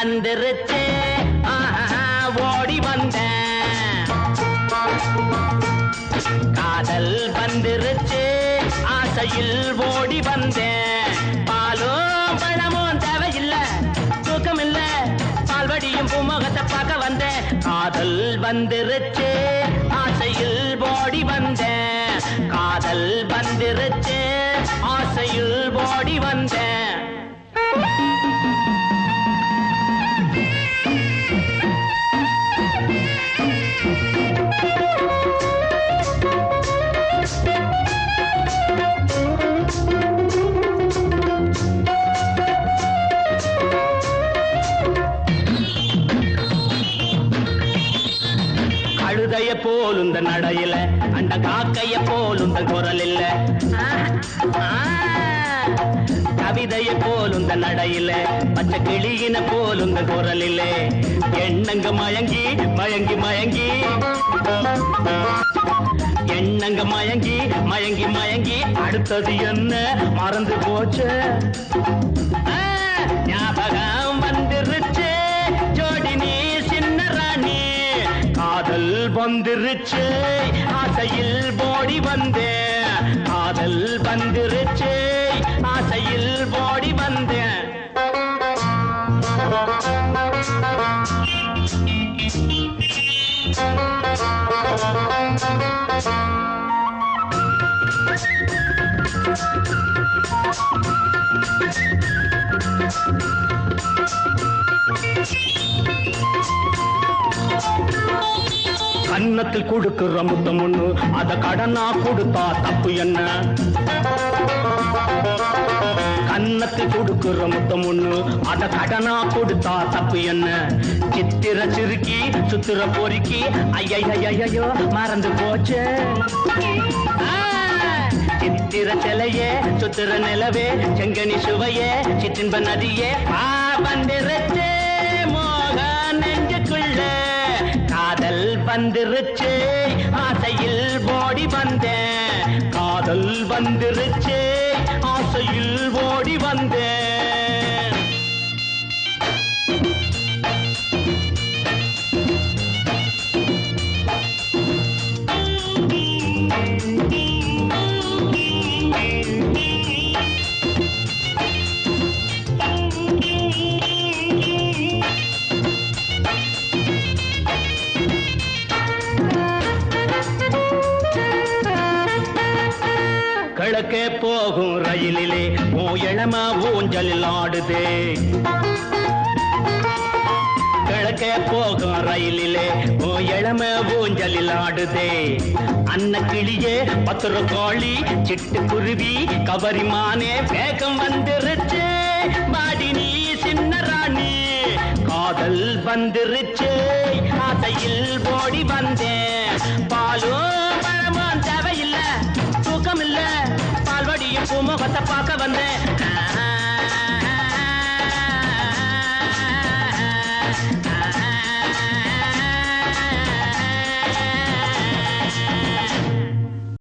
வந்துருச்சு ஓடி வந்தேன் காதல் வந்துருச்சு ஆசையில் ஓடி வந்தேன் பாலும் பழமும் தேவையில்லை தூக்கமில்ல பால்வடியும் பூமுகத்தை பார்க்க வந்தேன் காதல் வந்துருச்சு ஆசையில் ஓடி வந்தேன் காதல் வந்துருச்சு ஆசையில் ஓடி வந்தேன் கழுதைய போலுந்த நடையில அந்த காக்கைய போலுந்த குரல் இல்ல கவிதைய போலுந்த நடையில பச்சை கிளியின போலுந்த குரல் இல்ல எண்ணங்க மயங்கி மயங்கி மயங்கி எண்ணங்க மயங்கி மயங்கி மயங்கி அடுத்தது என்ன மறந்து போச்சு ஞாபகம் வந்துருச்சு ஜோடி நீ சின்ன ராணி காதல் வந்துருச்சு ஆசையில் ஓடி வந்தேன் காதல் வந்துருச்சு ஆசையில் ஓடி வந்தேன் கன்னத்தில் கொடுக்கிற முத்தம் ஒண்ணு அத கடனா கொடுத்தா தப்பு என்ன கன்னத்தில் கொடுக்கிற முத்தம் ஒண்ணு அத கடனா கொடுத்தா தப்பு என்ன சித்திர சிறுக்கி சுத்திர பொறுக்கி ஐயோ மறந்து போச்சு சித்திர சிலையே சுத்திர நிலவே செங்கனி சுவையே சிற்றின்ப நதியே வந்துருச்சு மோக நெஞ்சுக்குள்ள காதல் வந்துருச்சு ஆசையில் ஓடி வந்தேன் காதல் வந்துருச்சு ஆசையில் ஓடி வந்தேன் கிழக்கே போகும் ரயிலிலே இளம ஊஞ்சலில் ஆடுதே கிழக்கே போகும் ரயிலிலே இளம ஊஞ்சலில் ஆடுதே அன்ன கிளியே பத்திர கோழி சிட்டு குருவி கவரிமானே வேகம் வந்துருச்சு பாடி நீ சின்ன ராணி காதல் வந்துருச்சு ஆசையில் ஓடி வந்தேன் பாலும் பழமும் தேவையில்லை தூக்கமில்ல பால்வடியும் பூமுகத்தை பார்க்க வந்தேன்